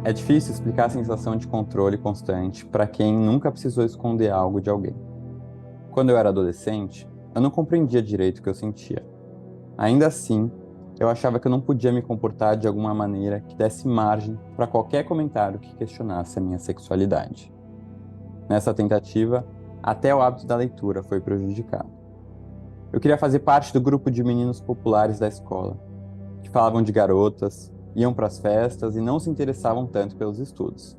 É difícil explicar a sensação de controle constante para quem nunca precisou esconder algo de alguém. Quando eu era adolescente, eu não compreendia direito o que eu sentia. Ainda assim, eu achava que eu não podia me comportar de alguma maneira que desse margem para qualquer comentário que questionasse a minha sexualidade. Nessa tentativa, até o hábito da leitura foi prejudicado. Eu queria fazer parte do grupo de meninos populares da escola, que falavam de garotas, iam para as festas e não se interessavam tanto pelos estudos.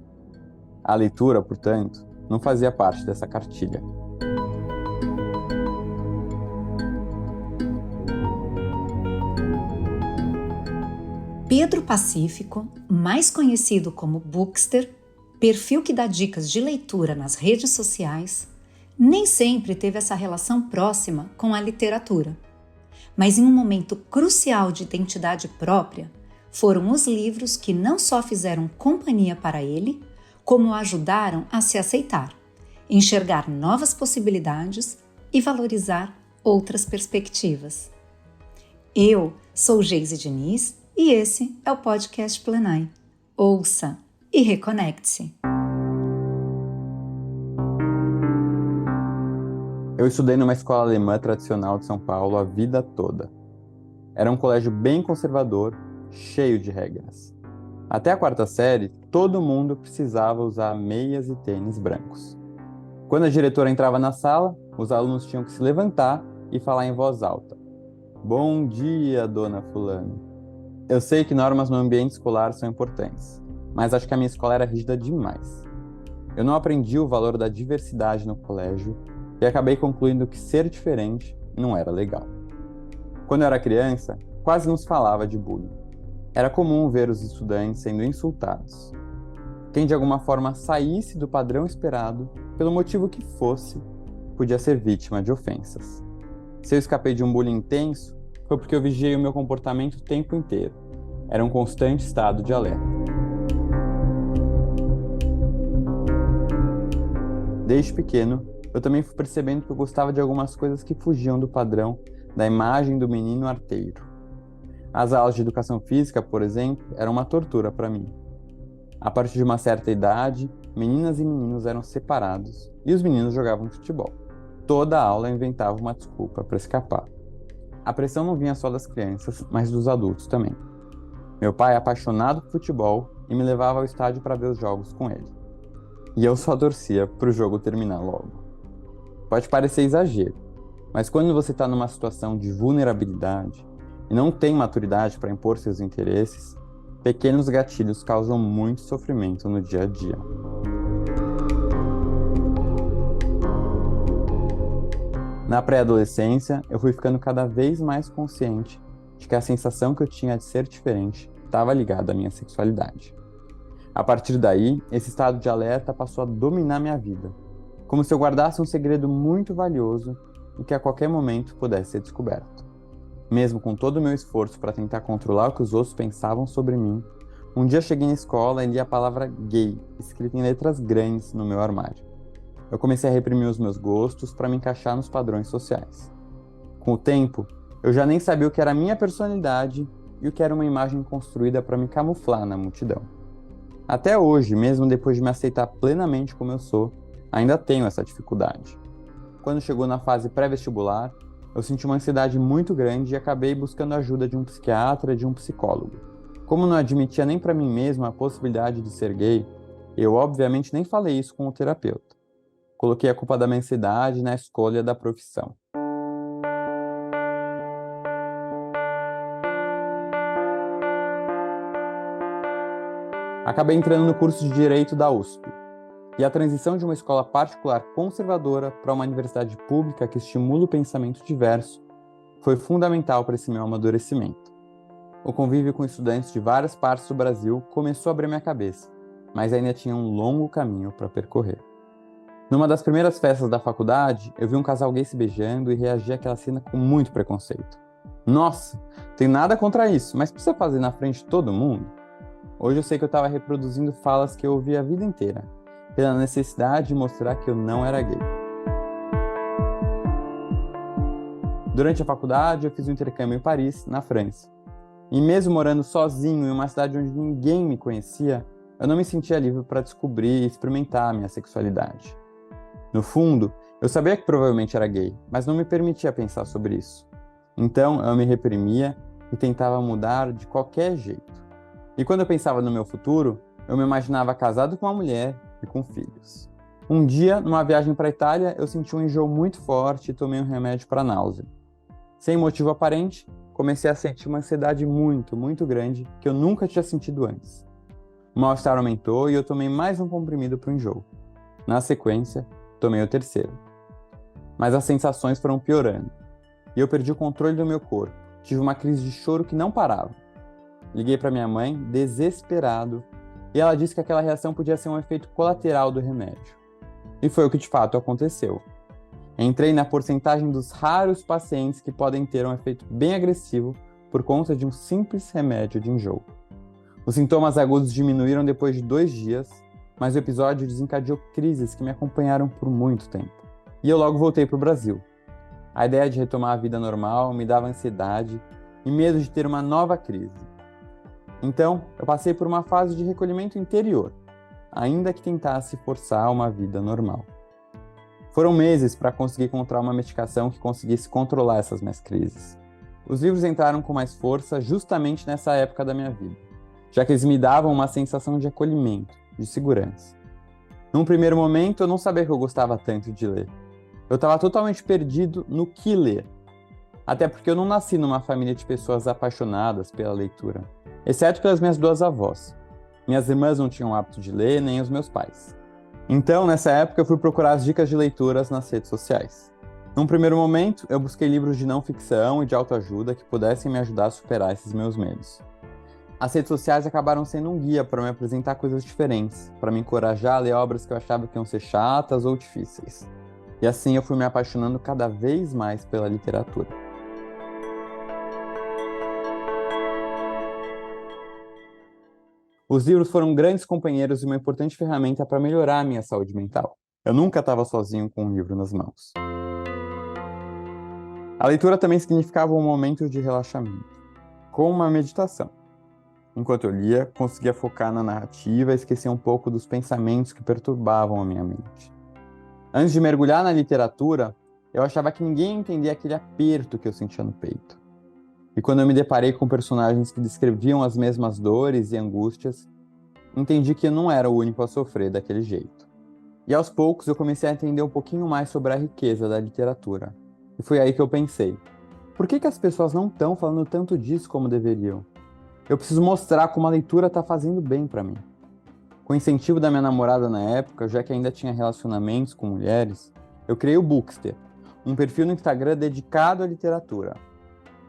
A leitura, portanto, não fazia parte dessa cartilha. Pedro Pacífico, mais conhecido como Bookster, perfil que dá dicas de leitura nas redes sociais, nem sempre teve essa relação próxima com a literatura. Mas em um momento crucial de identidade própria, foram os livros que não só fizeram companhia para ele, como o ajudaram a se aceitar, enxergar novas possibilidades e valorizar outras perspectivas. Eu sou Geise Diniz e esse é o podcast Plenai. Ouça e reconecte-se. Eu estudei numa escola alemã tradicional de São Paulo a vida toda. Era um colégio bem conservador, cheio de regras. Até a 4ª série, todo mundo precisava usar meias e tênis brancos. Quando a diretora entrava na sala, os alunos tinham que se levantar e falar em voz alta. Bom dia, dona fulano. Eu sei que normas no ambiente escolar são importantes, mas acho que a minha escola era rígida demais. Eu não aprendi o valor da diversidade no colégio e acabei concluindo que ser diferente não era legal. Quando eu era criança, quase não se falava de bullying. Era comum ver os estudantes sendo insultados. Quem de alguma forma saísse do padrão esperado, pelo motivo que fosse, podia ser vítima de ofensas. Se eu escapei de um bullying intenso, foi porque eu vigiei o meu comportamento o tempo inteiro. Era um constante estado de alerta. Desde pequeno, eu também fui percebendo que eu gostava de algumas coisas que fugiam do padrão da imagem do menino arteiro. As aulas de educação física, por exemplo, eram uma tortura para mim. A partir de uma certa idade, meninas e meninos eram separados e os meninos jogavam futebol. Toda aula eu inventava uma desculpa para escapar. A pressão não vinha só das crianças, mas dos adultos também. Meu pai é apaixonado por futebol e me levava ao estádio para ver os jogos com ele. E eu só torcia para o jogo terminar logo. Pode parecer exagero, mas quando você está numa situação de vulnerabilidade e não tem maturidade para impor seus interesses, pequenos gatilhos causam muito sofrimento no dia a dia. Na pré-adolescência, eu fui ficando cada vez mais consciente de que a sensação que eu tinha de ser diferente estava ligada à minha sexualidade. A partir daí, esse estado de alerta passou a dominar minha vida, como se eu guardasse um segredo muito valioso e que a qualquer momento pudesse ser descoberto. Mesmo com todo o meu esforço para tentar controlar o que os outros pensavam sobre mim, um dia cheguei na escola e li a palavra gay, escrita em letras grandes no meu armário. Eu comecei a reprimir os meus gostos para me encaixar nos padrões sociais. Com o tempo, eu já nem sabia o que era a minha personalidade e o que era uma imagem construída para me camuflar na multidão. Até hoje, mesmo depois de me aceitar plenamente como eu sou, ainda tenho essa dificuldade. Quando chegou na fase pré-vestibular, eu senti uma ansiedade muito grande e acabei buscando a ajuda de um psiquiatra e de um psicólogo. Como não admitia nem para mim mesmo a possibilidade de ser gay, eu obviamente nem falei isso com o terapeuta. Coloquei a culpa da minha ansiedade na escolha da profissão. Acabei entrando no curso de Direito da USP. E a transição de uma escola particular conservadora para uma universidade pública que estimula o pensamento diverso foi fundamental para esse meu amadurecimento. O convívio com estudantes de várias partes do Brasil começou a abrir minha cabeça, mas ainda tinha um longo caminho para percorrer. Numa das primeiras festas da faculdade, eu vi um casal gay se beijando e reagi àquela cena com muito preconceito. Nossa, tem nada contra isso, mas precisa fazer na frente de todo mundo? Hoje eu sei que eu estava reproduzindo falas que eu ouvi a vida inteira, pela necessidade de mostrar que eu não era gay. Durante a faculdade, eu fiz um intercâmbio em Paris, na França. E mesmo morando sozinho em uma cidade onde ninguém me conhecia, eu não me sentia livre para descobrir e experimentar a minha sexualidade. No fundo, eu sabia que provavelmente era gay, mas não me permitia pensar sobre isso. Então, eu me reprimia e tentava mudar de qualquer jeito. E quando eu pensava no meu futuro, eu me imaginava casado com uma mulher e com filhos. Um dia, numa viagem para a Itália, eu senti um enjoo muito forte e tomei um remédio para náusea. Sem motivo aparente, comecei a sentir uma ansiedade muito grande que eu nunca tinha sentido antes. O mal-estar aumentou e eu tomei mais um comprimido para o enjoo. Na sequência, tomei o terceiro. Mas as sensações foram piorando e eu perdi o controle do meu corpo. Tive uma crise de choro que não parava. Liguei para minha mãe, desesperado, e ela disse que aquela reação podia ser um efeito colateral do remédio. E foi o que de fato aconteceu. Entrei na porcentagem dos raros pacientes que podem ter um efeito bem agressivo por conta de um simples remédio de enjoo. Os sintomas agudos diminuíram depois de 2 dias, mas o episódio desencadeou crises que me acompanharam por muito tempo. E eu logo voltei para o Brasil. A ideia de retomar a vida normal me dava ansiedade e medo de ter uma nova crise. Então, eu passei por uma fase de recolhimento interior, ainda que tentasse forçar uma vida normal. Foram meses para conseguir encontrar uma medicação que conseguisse controlar essas minhas crises. Os livros entraram com mais força justamente nessa época da minha vida, já que eles me davam uma sensação de acolhimento, de segurança. Num primeiro momento, eu não sabia que eu gostava tanto de ler. Eu estava totalmente perdido no que ler, até porque eu não nasci numa família de pessoas apaixonadas pela leitura, exceto pelas minhas 2 avós. Minhas irmãs não tinham o hábito de ler, nem os meus pais. Então, nessa época, eu fui procurar as dicas de leituras nas redes sociais. Num primeiro momento, eu busquei livros de não ficção e de autoajuda que pudessem me ajudar a superar esses meus medos. As redes sociais acabaram sendo um guia para me apresentar coisas diferentes, para me encorajar a ler obras que eu achava que iam ser chatas ou difíceis. E assim eu fui me apaixonando cada vez mais pela literatura. Os livros foram grandes companheiros e uma importante ferramenta para melhorar a minha saúde mental. Eu nunca estava sozinho com um livro nas mãos. A leitura também significava um momento de relaxamento, como uma meditação. Enquanto eu lia, conseguia focar na narrativa e esquecer um pouco dos pensamentos que perturbavam a minha mente. Antes de mergulhar na literatura, eu achava que ninguém entendia aquele aperto que eu sentia no peito. E quando eu me deparei com personagens que descreviam as mesmas dores e angústias, entendi que eu não era o único a sofrer daquele jeito. E aos poucos eu comecei a entender um pouquinho mais sobre a riqueza da literatura. E foi aí que eu pensei, por que as pessoas não estão falando tanto disso como deveriam? Eu preciso mostrar como a leitura está fazendo bem para mim. Com o incentivo da minha namorada na época, já que ainda tinha relacionamentos com mulheres, eu criei o Bookster, um perfil no Instagram dedicado à literatura.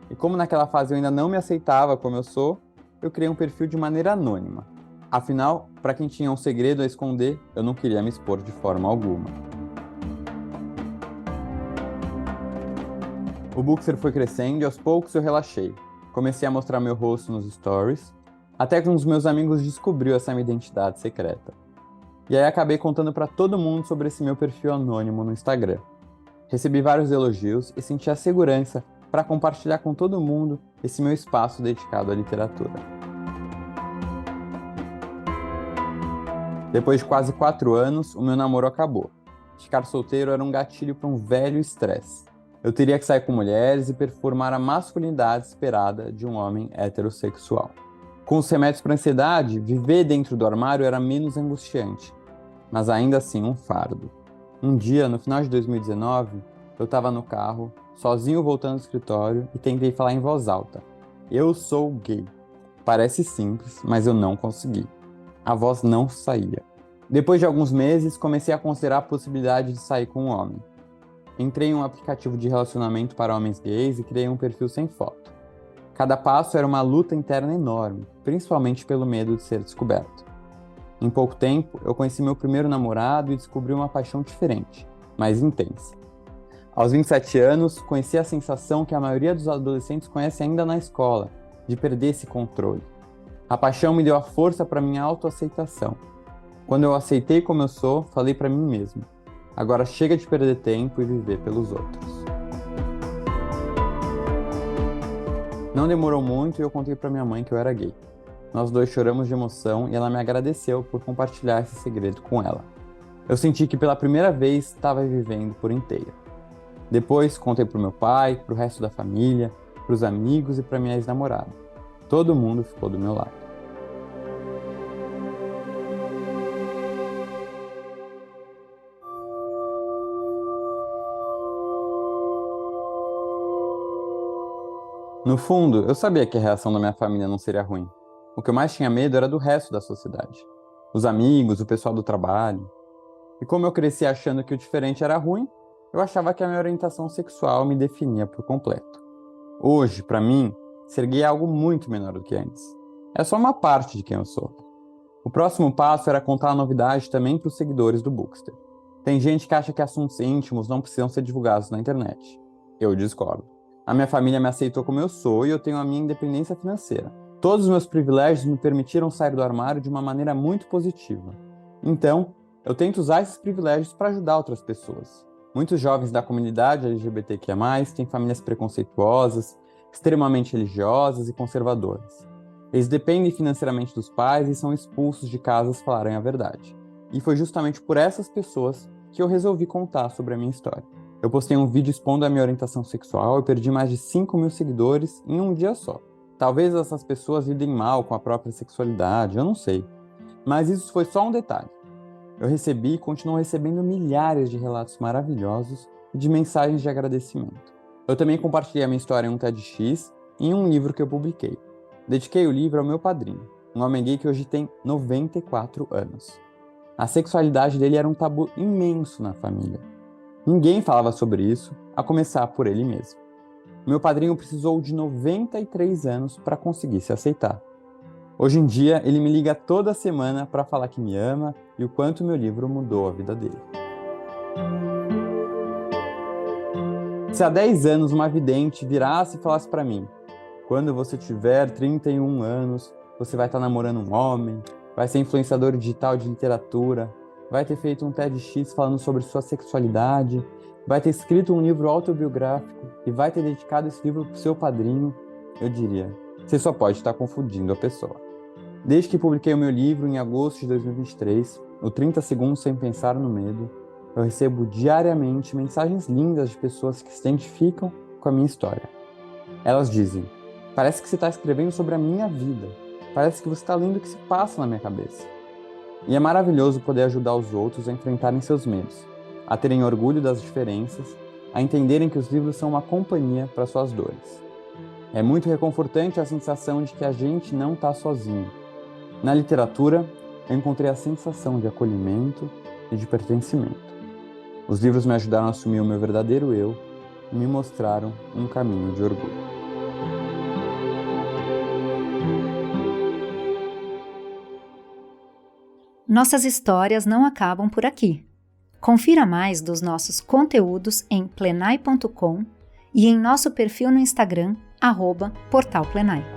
E como naquela fase eu ainda não me aceitava como eu sou, eu criei um perfil de maneira anônima. Afinal, para quem tinha um segredo a esconder, eu não queria me expor de forma alguma. O Bookster foi crescendo e aos poucos eu relaxei. Comecei a mostrar meu rosto nos stories, até que um dos meus amigos descobriu essa minha identidade secreta. E aí acabei contando para todo mundo sobre esse meu perfil anônimo no Instagram. Recebi vários elogios e senti a segurança para compartilhar com todo mundo esse meu espaço dedicado à literatura. Depois de quase 4 anos, o meu namoro acabou. Ficar solteiro era um gatilho para um velho estresse. Eu teria que sair com mulheres e performar a masculinidade esperada de um homem heterossexual. Com os remédios para ansiedade, viver dentro do armário era menos angustiante, mas ainda assim um fardo. Um dia, no final de 2019, eu estava no carro, sozinho voltando do escritório e tentei falar em voz alta. Eu sou gay. Parece simples, mas eu não consegui. A voz não saía. Depois de alguns meses, comecei a considerar a possibilidade de sair com um homem. Entrei em um aplicativo de relacionamento para homens gays e criei um perfil sem foto. Cada passo era uma luta interna enorme, principalmente pelo medo de ser descoberto. Em pouco tempo, eu conheci meu primeiro namorado e descobri uma paixão diferente, mais intensa. Aos 27 anos, conheci a sensação que a maioria dos adolescentes conhece ainda na escola, de perder esse controle. A paixão me deu a força para minha autoaceitação. Quando eu aceitei como eu sou, falei para mim mesmo: agora chega de perder tempo e viver pelos outros. Não demorou muito e eu contei para minha mãe que eu era gay. Nós dois choramos de emoção e ela me agradeceu por compartilhar esse segredo com ela. Eu senti que pela primeira vez estava vivendo por inteiro. Depois contei pro meu pai, pro resto da família, pros amigos e pra minha ex-namorada. Todo mundo ficou do meu lado. No fundo, eu sabia que a reação da minha família não seria ruim. O que eu mais tinha medo era do resto da sociedade. Os amigos, o pessoal do trabalho. E como eu cresci achando que o diferente era ruim, eu achava que a minha orientação sexual me definia por completo. Hoje, pra mim, ser gay é algo muito menor do que antes. É só uma parte de quem eu sou. O próximo passo era contar a novidade também para os seguidores do Bookster. Tem gente que acha que assuntos íntimos não precisam ser divulgados na internet. Eu discordo. A minha família me aceitou como eu sou e eu tenho a minha independência financeira. Todos os meus privilégios me permitiram sair do armário de uma maneira muito positiva. Então, eu tento usar esses privilégios para ajudar outras pessoas. Muitos jovens da comunidade LGBTQIA+, têm famílias preconceituosas, extremamente religiosas e conservadoras. Eles dependem financeiramente dos pais e são expulsos de casa se falarem a verdade. E foi justamente por essas pessoas que eu resolvi contar sobre a minha história. Eu postei um vídeo expondo a minha orientação sexual e perdi mais de 5.000 seguidores em um dia só. Talvez essas pessoas lidem mal com a própria sexualidade, eu não sei. Mas isso foi só um detalhe. Eu recebi e continuo recebendo milhares de relatos maravilhosos e de mensagens de agradecimento. Eu também compartilhei a minha história em um TEDx e em um livro que eu publiquei. Dediquei o livro ao meu padrinho, um homem gay que hoje tem 94 anos. A sexualidade dele era um tabu imenso na família. Ninguém falava sobre isso, a começar por ele mesmo. Meu padrinho precisou de 93 anos para conseguir se aceitar. Hoje em dia, ele me liga toda semana para falar que me ama e o quanto meu livro mudou a vida dele. Se há 10 anos uma vidente virasse e falasse para mim: quando você tiver 31 anos, você vai estar namorando um homem, vai ser influenciador digital de literatura, vai ter feito um TEDx falando sobre sua sexualidade, vai ter escrito um livro autobiográfico e vai ter dedicado esse livro para o seu padrinho, eu diria: você só pode estar confundindo a pessoa. Desde que publiquei o meu livro em agosto de 2023, o 30 Segundos Sem Pensar no Medo, eu recebo diariamente mensagens lindas de pessoas que se identificam com a minha história. Elas dizem: parece que você está escrevendo sobre a minha vida, parece que você está lendo o que se passa na minha cabeça. E é maravilhoso poder ajudar os outros a enfrentarem seus medos, a terem orgulho das diferenças, a entenderem que os livros são uma companhia para suas dores. É muito reconfortante a sensação de que a gente não está sozinho. Na literatura, eu encontrei a sensação de acolhimento e de pertencimento. Os livros me ajudaram a assumir o meu verdadeiro eu e me mostraram um caminho de orgulho. Nossas histórias não acabam por aqui. Confira mais dos nossos conteúdos em plenai.com e em nosso perfil no Instagram, @portalplenai.